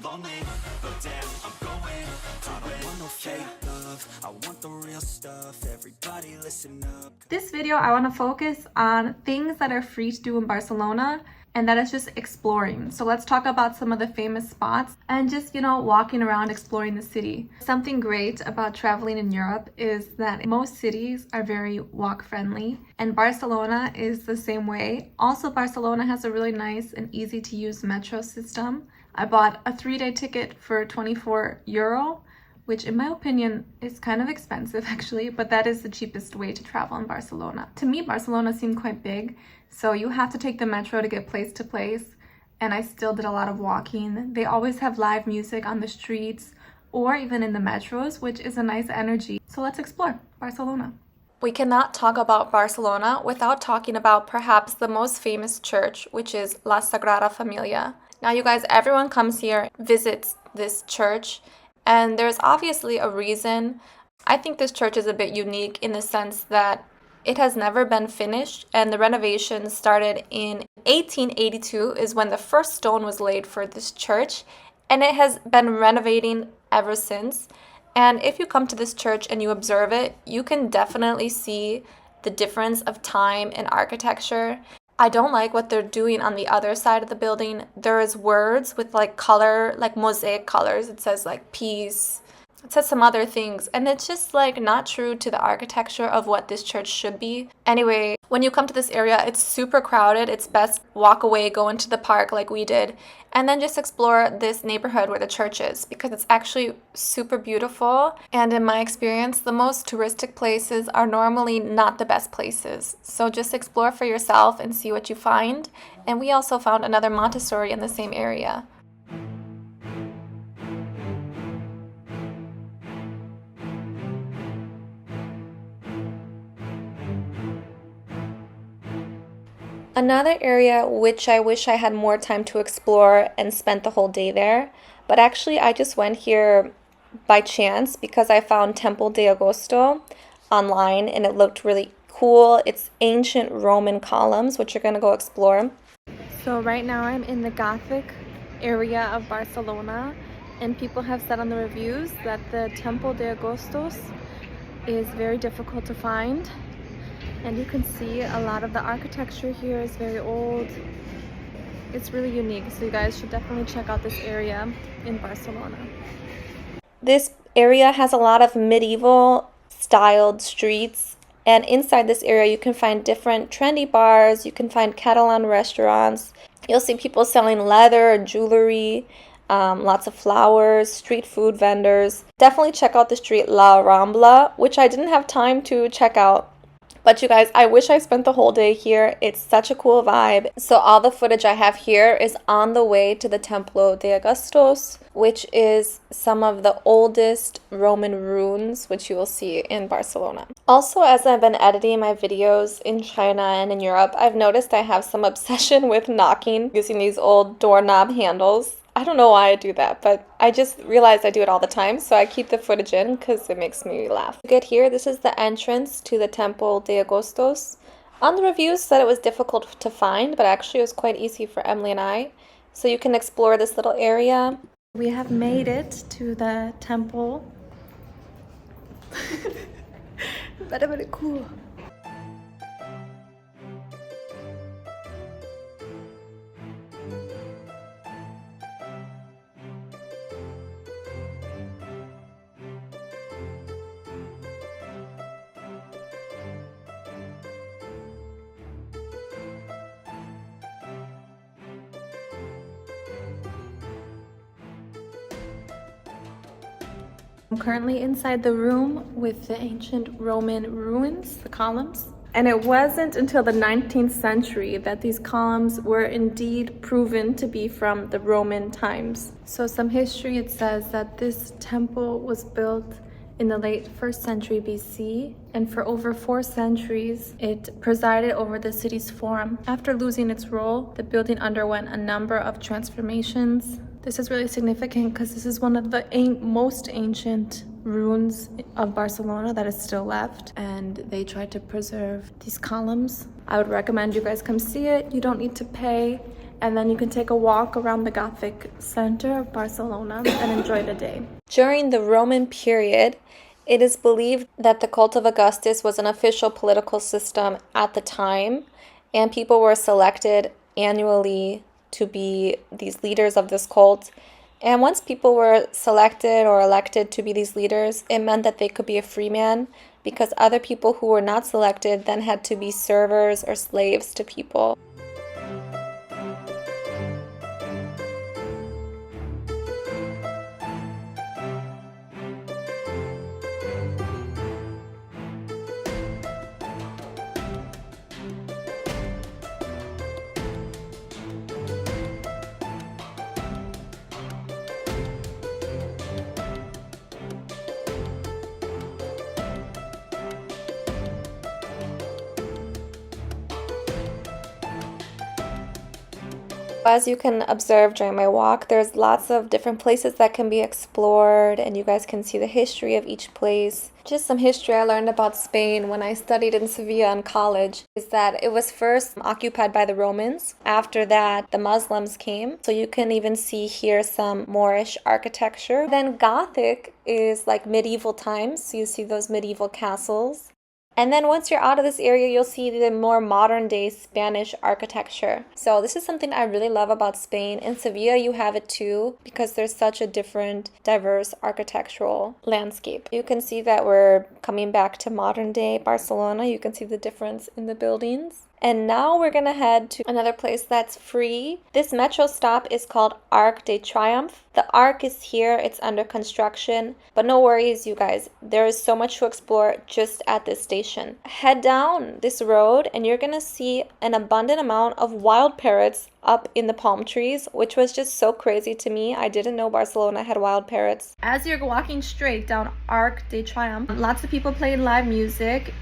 lonely, but damn, I'm going to it. I don't want no fake love, I want the real stuff. Everybody listen up. This video, I want to focus on things that are free to do in Barcelona, and that is just exploring. So let's talk about some of the famous spots and just, walking around exploring the city. Something great about traveling in Europe is that most cities are very walk friendly, and Barcelona is the same way. Also, Barcelona has a really nice and easy to use metro system. I bought a 3-day ticket for €24, which in my opinion is kind of expensive actually, but that is the cheapest way to travel in Barcelona. To me, Barcelona seemed quite big, so you have to take the metro to get place to place, and I still did a lot of walking. They always have live music on the streets or even in the metros, which is a nice energy. So let's explore Barcelona. We cannot talk about Barcelona without talking about perhaps the most famous church, which is La Sagrada Familia. Now you guys, everyone comes here, visits this church, and there's obviously a reason. I think this church is a bit unique in the sense that it has never been finished, and the renovations started in 1882 is when the first stone was laid for this church, and it has been renovating ever since. And if you come to this church and you observe it, you can definitely see the difference of time and architecture. I don't like what they're doing on the other side of the building. There is words with color, mosaic colors. It says peace. It says some other things, and it's just not true to the architecture of what this church should be. Anyway, when you come to this area, it's super crowded. It's best walk away, go into the park like we did, and then just explore this neighborhood where the church is, because it's actually super beautiful. And in my experience, the most touristic places are normally not the best places. So just explore for yourself and see what you find. And we also found another Montessori in the same area. Another area which I wish I had more time to explore and spent the whole day there, but actually I just went here by chance because I found Templo de Augusto online and it looked really cool. It's ancient Roman columns, which you're going to go explore. So right now I'm in the Gothic area of Barcelona, and people have said on the reviews that the Templo de Augusto is very difficult to find. And you can see a lot of the architecture here is very old. It's really unique, so you guys should definitely check out this area in Barcelona. This area has a lot of medieval styled streets, and inside this area you can find different trendy bars, you can find Catalan restaurants, you'll see people selling leather, jewelry, lots of flowers, street food vendors. Definitely check out the street La Rambla, which I didn't have time to check out. But you guys, I wish I spent the whole day here. It's such a cool vibe. So all the footage I have here is on the way to the Templo de Augusto, which is some of the oldest Roman ruins, which you will see in Barcelona. Also, as I've been editing my videos in China and in Europe, I've noticed I have some obsession with knocking using these old doorknob handles. I don't know why I do that, but I just realized I do it all the time, so I keep the footage in because it makes me laugh. You get here, this is the entrance to the Templo de Augusto. On the reviews said it was difficult to find, but actually it was quite easy for Emily and I. So you can explore this little area. We have made it to the temple. Very cool. I'm currently inside the room with the ancient Roman ruins, the columns. And it wasn't until the 19th century that these columns were indeed proven to be from the Roman times. So some history, it says that this temple was built in the late 1st century BC, and for over 4 centuries, it presided over the city's forum. After losing its role, the building underwent a number of transformations. This is really significant because this is one of the most ancient ruins of Barcelona that is still left, and they tried to preserve these columns. I would recommend you guys come see it. You don't need to pay, and then you can take a walk around the Gothic center of Barcelona and enjoy the day. During the Roman period, it is believed that the cult of Augustus was an official political system at the time, and people were selected annually to be these leaders of this cult. And once people were selected or elected to be these leaders, it meant that they could be a free man, because other people who were not selected then had to be servers or slaves to people. As you can observe during my walk, there's lots of different places that can be explored, and you guys can see the history of each place. Just some history I learned about Spain when I studied in Sevilla in college is that it was first occupied by the Romans. After that, the Muslims came. So you can even see here some Moorish architecture. Then Gothic is like medieval times. So you see those medieval castles. And then once you're out of this area, you'll see the more modern day Spanish architecture. So this is something I really love about Spain. In Sevilla, you have it too, because there's such a different, diverse architectural landscape. You can see that we're coming back to modern day Barcelona. You can see the difference in the buildings. And now we're gonna head to another place that's free. This metro stop is called Arc de Triomf. The Arc is here, it's under construction, but no worries, you guys. There is so much to explore just at this station. Head down this road and you're gonna see an abundant amount of wild parrots up in the palm trees, which was just so crazy to me. I didn't know Barcelona had wild parrots. As you're walking straight down Arc de Triomf, lots of people playing live music.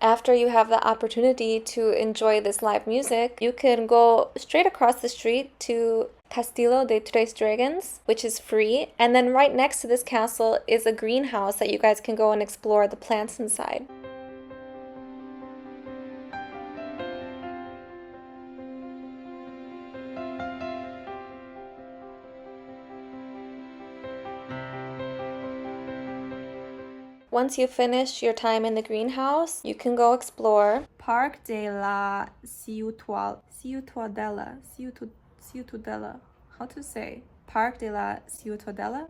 After you have the opportunity to enjoy this live music, you can go straight across the street to Castillo de Tres Dragons, which is free. And then right next to this castle is a greenhouse that you guys can go and explore the plants inside. Once you finish your time in the greenhouse, you can go explore Parc de la Ciutadella. How to say? Parc de la Ciutadella?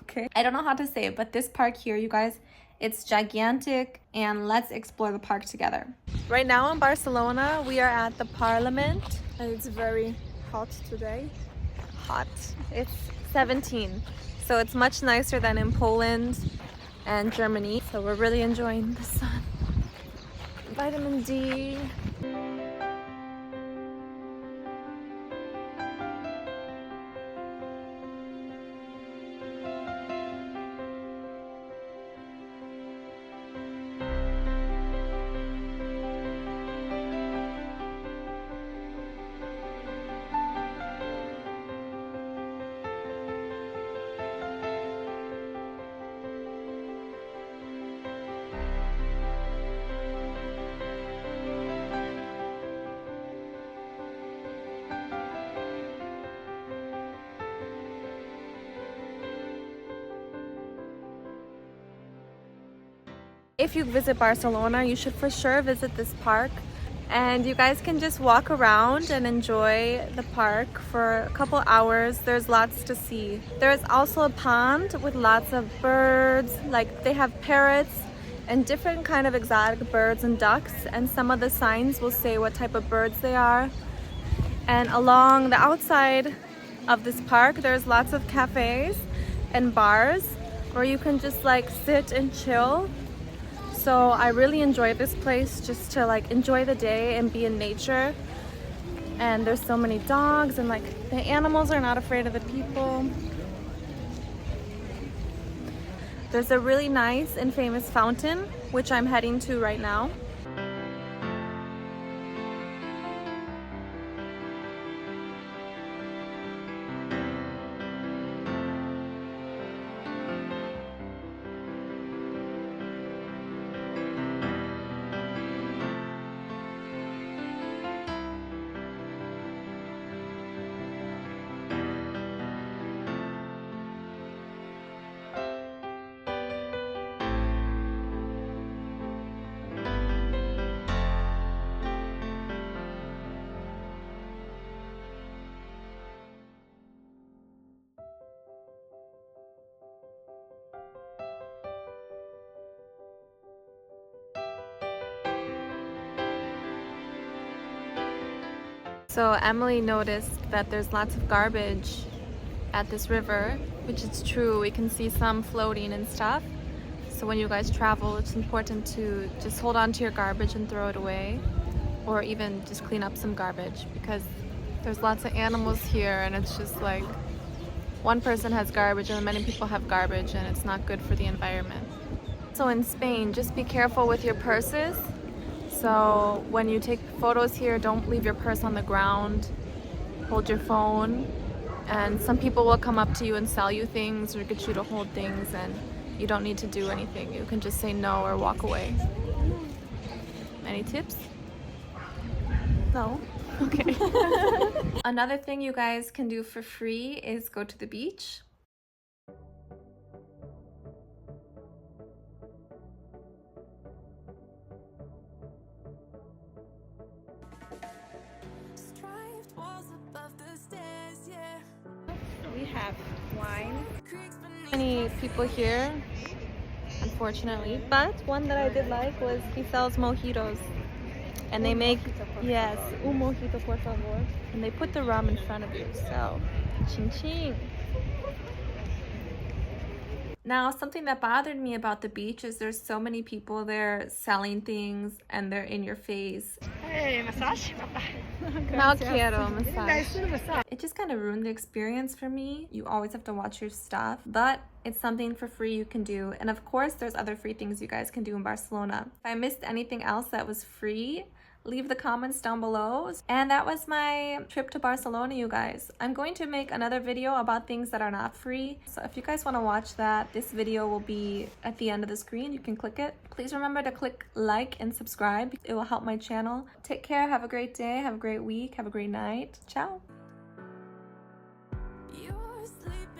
Okay. I don't know how to say it, but this park here, you guys, it's gigantic, and let's explore the park together. Right now in Barcelona, we are at the Parliament, and it's very hot today. Hot. It's 17, so it's much nicer than in Poland and Germany, so we're really enjoying the sun. Vitamin D. If you visit Barcelona, you should for sure visit this park, and you guys can just walk around and enjoy the park for a couple hours. There's lots to see. There's also a pond with lots of birds, like they have parrots and different kind of exotic birds and ducks, and some of the signs will say what type of birds they are. And along the outside of this park, there's lots of cafes, and bars where you can just like sit and chill. So I really enjoy this place just to like enjoy the day and be in nature. And there's so many dogs and like the animals are not afraid of the people. There's a really nice and famous fountain, which I'm heading to right now. So Emily noticed that there's lots of garbage at this river, which is true. We can see some floating and stuff. So when you guys travel, it's important to just hold on to your garbage and throw it away, or even just clean up some garbage, because there's lots of animals here and it's just like one person has garbage and many people have garbage and it's not good for the environment. So in Spain, just be careful with your purses. So when you take photos here, don't leave your purse on the ground. Hold your phone. And some people will come up to you and sell you things or get you to hold things, and you don't need to do anything. You can just say no or walk away. Any tips? No? Okay. Another thing you guys can do for free is go to the beach. We have wine. Many people here, unfortunately, but one that I did like was he sells mojitos, and they make, yes, un mojito por favor, and they put the rum in front of you. So, ching ching. Now, something that bothered me about the beach is there's so many people there selling things and they're in your face. Hey, massage? No quiero massage. It just kind of ruined the experience for me. You always have to watch your stuff, but it's something for free you can do. And of course, there's other free things you guys can do in Barcelona. If I missed anything else that was free, leave the comments down below. And that was my trip to Barcelona, you guys. I'm going to make another video about things that are not free. So if you guys want to watch that, this video will be at the end of the screen. You can click it. Please remember to click like and subscribe. It will help my channel. Take care. Have a great day. Have a great week. Have a great night. Ciao. You're sleeping.